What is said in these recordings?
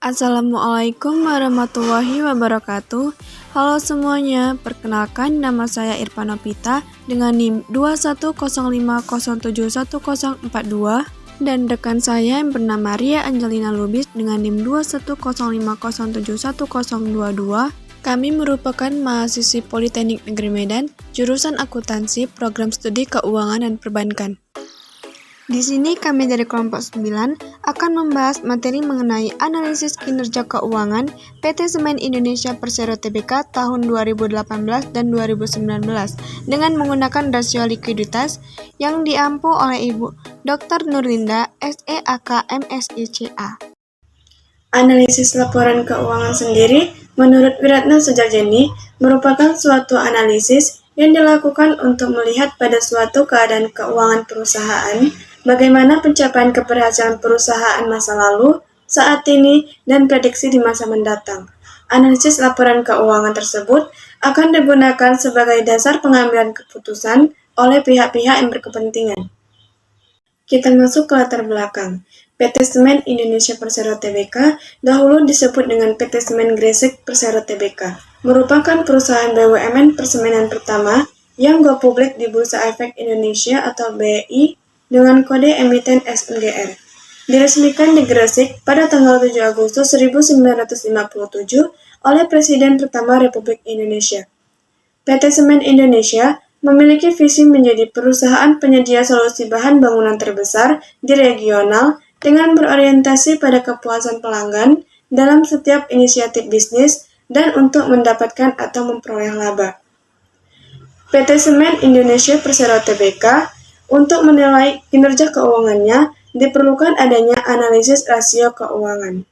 Assalamualaikum warahmatullahi wabarakatuh. Halo semuanya, perkenalkan nama saya Irfanopita dengan NIM 2105071042 dan rekan saya yang bernama Ria Angelina Lubis dengan NIM 2105071022. Kami merupakan mahasiswi Politeknik Negeri Medan, jurusan akuntansi, program studi keuangan dan perbankan. Di sini kami dari kelompok 9 akan membahas materi mengenai analisis kinerja keuangan PT Semen Indonesia Persero Tbk tahun 2018 dan 2019 dengan menggunakan rasio likuiditas yang diampu oleh Ibu Dr. Nurlinda, SEAK MSICA. Analisis laporan keuangan sendiri menurut Wiratno Sudjarjeni merupakan suatu analisis yang dilakukan untuk melihat pada suatu keadaan keuangan perusahaan, bagaimana pencapaian keberhasilan perusahaan masa lalu, saat ini, dan prediksi di masa mendatang. Analisis laporan keuangan tersebut akan digunakan sebagai dasar pengambilan keputusan oleh pihak-pihak yang berkepentingan. Kita masuk ke latar belakang. PT Semen Indonesia Persero Tbk dahulu disebut dengan PT Semen Gresik Persero Tbk, merupakan perusahaan BUMN persemenan pertama yang go publik di Bursa Efek Indonesia atau BEI dengan kode emiten SNGR. Diresmikan di Gresik pada tanggal 7 Agustus 1957 oleh Presiden pertama Republik Indonesia. PT Semen Indonesia memiliki visi menjadi perusahaan penyedia solusi bahan bangunan terbesar di regional dengan berorientasi pada kepuasan pelanggan dalam setiap inisiatif bisnis dan untuk mendapatkan atau memperoleh laba. PT Semen Indonesia Persero Tbk untuk menilai kinerja keuangannya diperlukan adanya analisis rasio keuangan.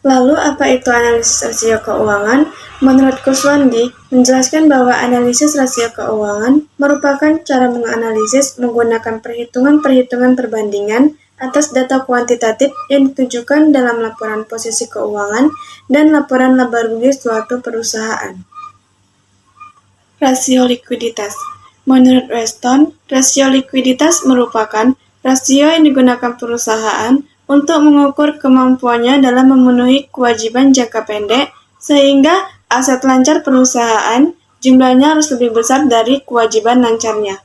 Lalu apa itu analisis rasio keuangan? Menurut Kuswandi, menjelaskan bahwa analisis rasio keuangan merupakan cara menganalisis menggunakan perhitungan-perhitungan perbandingan atas data kuantitatif yang ditujukan dalam laporan posisi keuangan dan laporan laba rugi suatu perusahaan. Rasio likuiditas. Menurut Weston, rasio likuiditas merupakan rasio yang digunakan perusahaan untuk mengukur kemampuannya dalam memenuhi kewajiban jangka pendek sehingga aset lancar perusahaan jumlahnya harus lebih besar dari kewajiban lancarnya.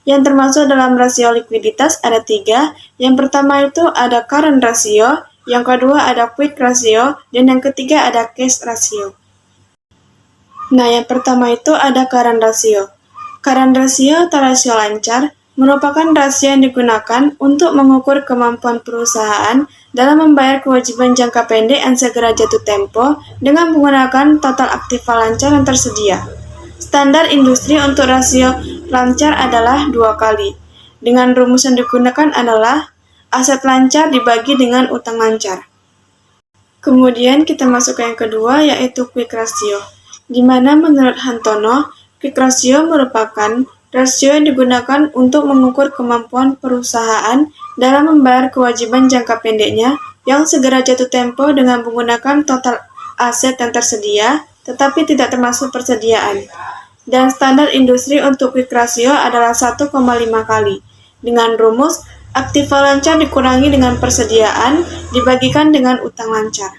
Yang termasuk dalam rasio likuiditas ada 3. Yang pertama itu ada current ratio, yang kedua ada quick ratio, dan yang ketiga ada cash ratio. Nah, yang pertama itu ada current ratio. Current ratio atau rasio lancar merupakan rasio yang digunakan untuk mengukur kemampuan perusahaan dalam membayar kewajiban jangka pendek yang segera jatuh tempo dengan menggunakan total aktiva lancar yang tersedia. Standar industri untuk rasio lancar adalah 2 kali. Dengan rumus yang digunakan adalah aset lancar dibagi dengan utang lancar. Kemudian kita masuk ke yang kedua yaitu quick ratio, di mana menurut Hantono, quick ratio merupakan rasio yang digunakan untuk mengukur kemampuan perusahaan dalam membayar kewajiban jangka pendeknya yang segera jatuh tempo dengan menggunakan total aset yang tersedia, tetapi tidak termasuk persediaan. Dan standar industri untuk quick ratio adalah 1,5 kali. Dengan rumus, aktiva lancar dikurangi dengan persediaan dibagikan dengan utang lancar.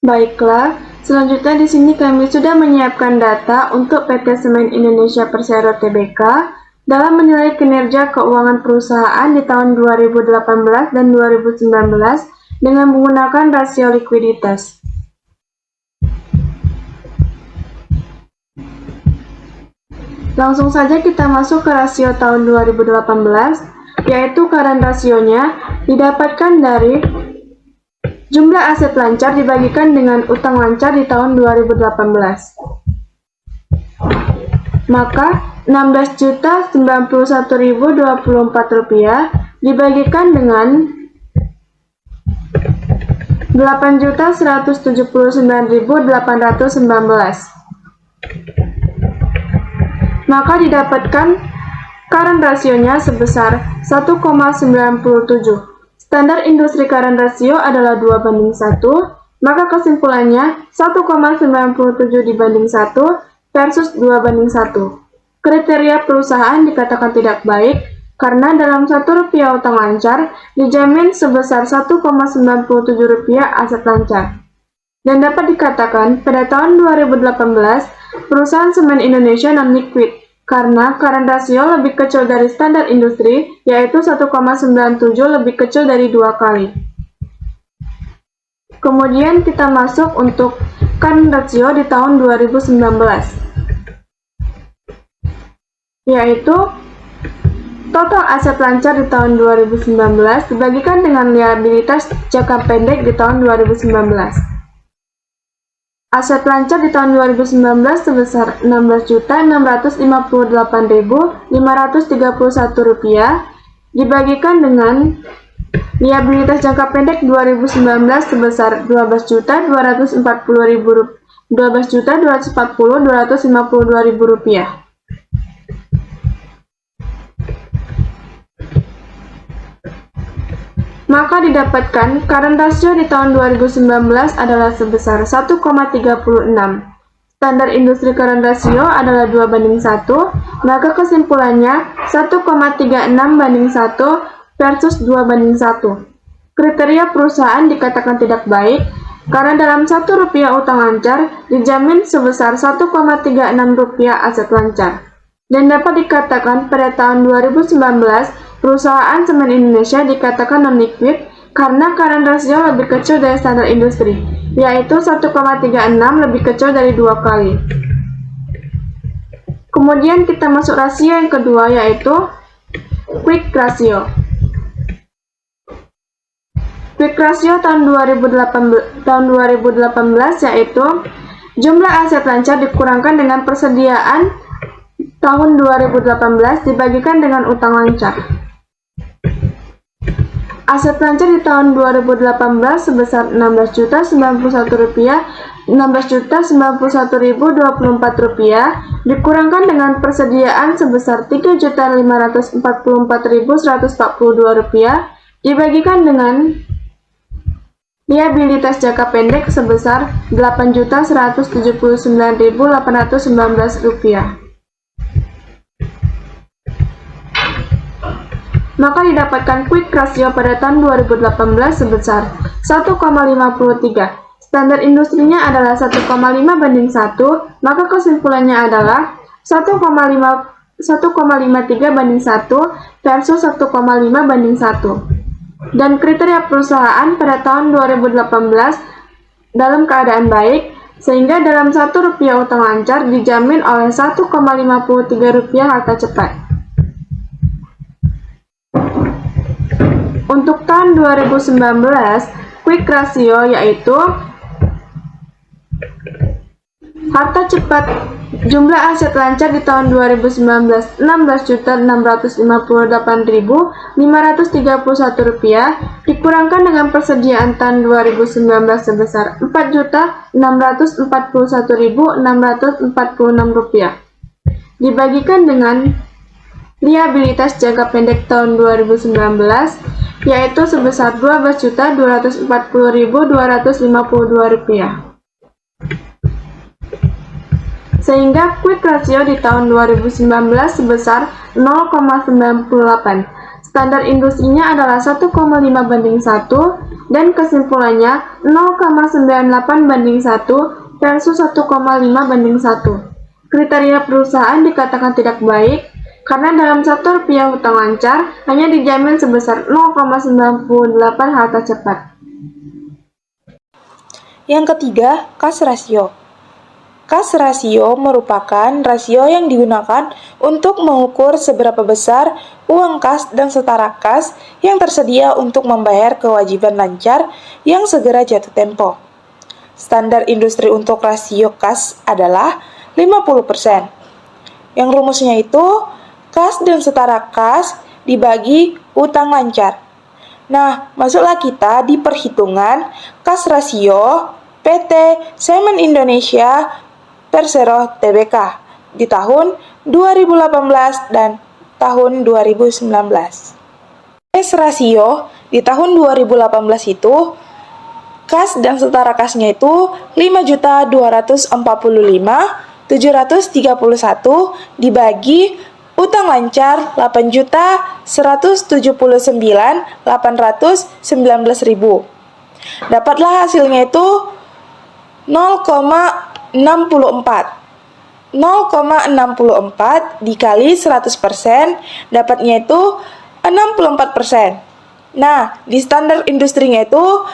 Baiklah, selanjutnya di sini kami sudah menyiapkan data untuk PT Semen Indonesia Persero Tbk dalam menilai kinerja keuangan perusahaan di tahun 2018 dan 2019 dengan menggunakan rasio likuiditas. Langsung saja kita masuk ke rasio tahun 2018, yaitu current rasionya didapatkan dari jumlah aset lancar dibagikan dengan utang lancar di tahun 2018. Maka 16.091.024 rupiah dibagikan dengan 8.179.819. Maka didapatkan current rasionya sebesar 1,97. Standar industri current ratio adalah 2:1, maka kesimpulannya 1,97 dibanding 1 versus 2:1. Kriteria perusahaan dikatakan tidak baik karena dalam Rp1 utang lancar dijamin sebesar Rp1,97 aset lancar. Dan dapat dikatakan pada tahun 2018, perusahaan semen Indonesia non-liquid karena current rasio lebih kecil dari standar industri, yaitu 1,97 lebih kecil dari 2 kali. Kemudian kita masuk untuk current ratio di tahun 2019, yaitu total aset lancar di tahun 2019 dibagikan dengan liabilitas jangka pendek di tahun 2019. Aset lancar di tahun 2019 sebesar Rp16.988.531 dibagikan dengan liabilitas jangka pendek 2019 sebesar Rp12.240.252 Maka didapatkan current ratio di tahun 2019 adalah sebesar 1,36. Standar industri current ratio adalah 2:1, maka kesimpulannya 1,36:1 versus 2:1. Kriteria perusahaan dikatakan tidak baik karena dalam Rp1 utang lancar dijamin sebesar Rp1,36 aset lancar. Dan dapat dikatakan pada tahun 2019 perusahaan semen Indonesia dikatakan non-liquid karena current ratio lebih kecil dari standar industri, yaitu 1,36 lebih kecil dari 2 kali. Kemudian kita masuk rasio yang kedua, yaitu quick ratio. Quick ratio tahun 2018 yaitu jumlah aset lancar dikurangkan dengan persediaan tahun 2018 dibagikan dengan utang lancar. Aset lancar di tahun 2018 sebesar Rp16.091.24 dikurangkan dengan persediaan sebesar Rp3.544.142 dibagikan dengan liabilitas jangka pendek sebesar Rp8.179.819. Maka didapatkan quick ratio pada tahun 2018 sebesar 1,53. Standar industrinya adalah 1,5:1, maka kesimpulannya adalah 1,53:1 versus 1,5:1. Dan kriteria perusahaan pada tahun 2018 dalam keadaan baik, sehingga dalam Rp1 utang lancar dijamin oleh Rp1,53 harta cepat. Untuk tahun 2019, quick ratio yaitu harta cepat jumlah aset lancar di tahun 2019 Rp16.698.531 dikurangkan dengan persediaan tahun 2019 sebesar Rp4.641.646 dibagikan dengan liabilitas jangka pendek tahun 2019 yaitu sebesar Rp12.240.252. Sehingga quick ratio di tahun 2019 sebesar 0,98. Standar industrinya adalah 1,5:1 dan kesimpulannya 0,98:1 versus 1,5:1. Kriteria perusahaan dikatakan tidak baik karena dalam Rp1 utang lancar hanya dijamin sebesar 0,98 harta cepat. Yang ketiga, cash ratio. Cash ratio merupakan rasio yang digunakan untuk mengukur seberapa besar uang kas dan setara kas yang tersedia untuk membayar kewajiban lancar yang segera jatuh tempo. Standar industri untuk rasio kas adalah 50%. Yang rumusnya itu kas dan setara kas dibagi utang lancar. Nah, masuklah kita di perhitungan cash ratio PT Semen Indonesia Persero Tbk di tahun 2018 dan tahun 2019. Cash ratio di tahun 2018 itu kas dan setara kasnya itu 5.245.731 dibagi utang lancar 8.179.819.000. Dapatlah hasilnya itu 0,64. 0,64 dikali 100% dapatnya itu 64%. Nah, di standar industrinya itu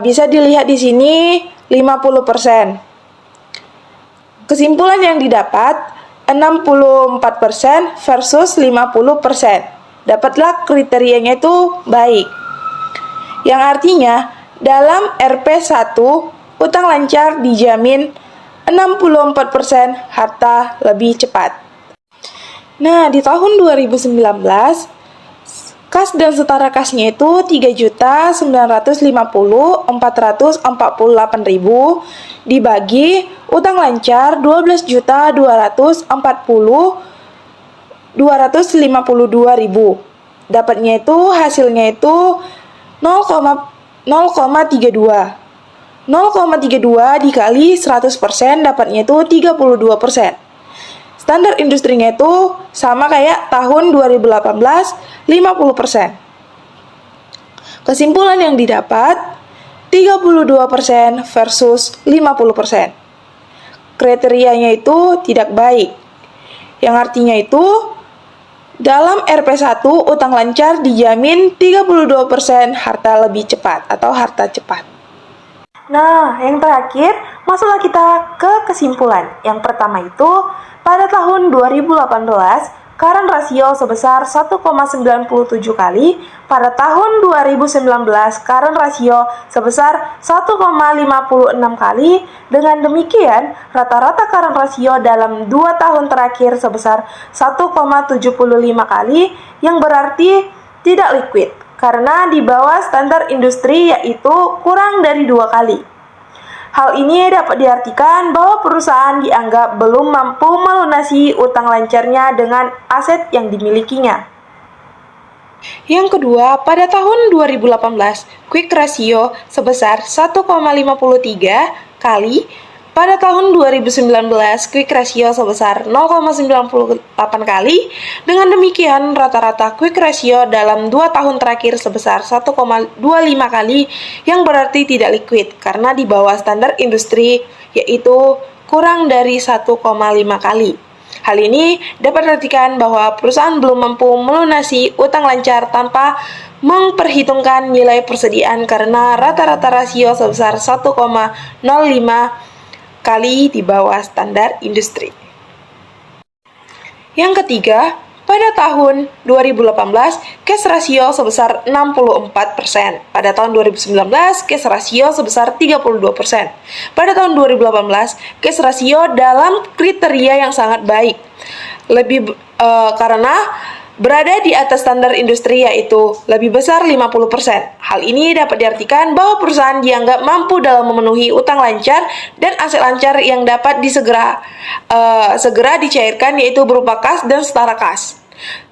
bisa dilihat di sini 50%. Kesimpulan yang didapat 64% versus 50%. Dapatlah kriterianya itu baik. Yang artinya dalam RP1 utang lancar dijamin 64% harta lebih cepat. Nah, di tahun 2019 kas dan setara kasnya itu 3.950.448.000 dibagi utang lancar 12.240.252.000. Dapatnya itu hasilnya itu 0,32. 0,32 dikali 100% dapatnya itu 32%. Standar industrinya itu sama kayak tahun 2018, 50%. Kesimpulan yang didapat 32% versus 50%. Kriterianya itu tidak baik. Yang artinya itu dalam RP1 utang lancar dijamin 32% harta lebih cepat atau harta cepat. Nah, yang terakhir, masuklah kita ke kesimpulan. Yang pertama itu, pada tahun 2018, current ratio sebesar 1,97 kali, pada tahun 2019, current ratio sebesar 1,56 kali. Dengan demikian, rata-rata current ratio dalam 2 tahun terakhir sebesar 1,75 kali, yang berarti tidak liquid, karena di bawah standar industri yaitu kurang dari 2 kali. Hal ini dapat diartikan bahwa perusahaan dianggap belum mampu melunasi utang lancarnya dengan aset yang dimilikinya. Yang kedua, pada tahun 2018, quick ratio sebesar 1,53 kali. Pada tahun 2019, quick ratio sebesar 0,98 kali. Dengan demikian, rata-rata quick ratio dalam 2 tahun terakhir sebesar 1,25 kali, yang berarti tidak liquid, karena di bawah standar industri, yaitu kurang dari 1,5 kali. Hal ini dapat diartikan bahwa perusahaan belum mampu melunasi utang lancar tanpa memperhitungkan nilai persediaan, karena rata-rata rasio sebesar 1,05 kali di bawah standar industri. Yang ketiga, pada tahun 2018, cash ratio sebesar 64%. Pada tahun 2019, cash ratio sebesar 32%. Pada tahun 2018, cash ratio dalam kriteria yang sangat baik. Karena berada di atas standar industri, yaitu lebih besar 50%. Hal ini dapat diartikan bahwa perusahaan dianggap mampu dalam memenuhi utang lancar dan aset lancar yang dapat segera dicairkan, yaitu berupa kas dan setara kas.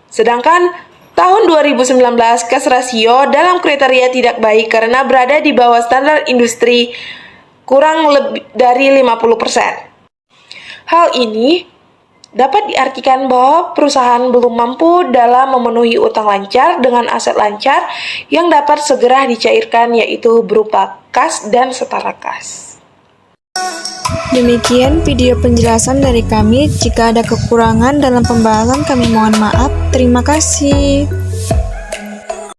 Sedangkan tahun 2019 cash ratio dalam kriteria tidak baik karena berada di bawah standar industri kurang lebih dari 50%. Hal ini dapat diartikan bahwa perusahaan belum mampu dalam memenuhi utang lancar dengan aset lancar yang dapat segera dicairkan, yaitu berupa kas dan setara kas. Demikian video penjelasan dari kami. Jika ada kekurangan dalam pembahasan, kami mohon maaf. Terima kasih.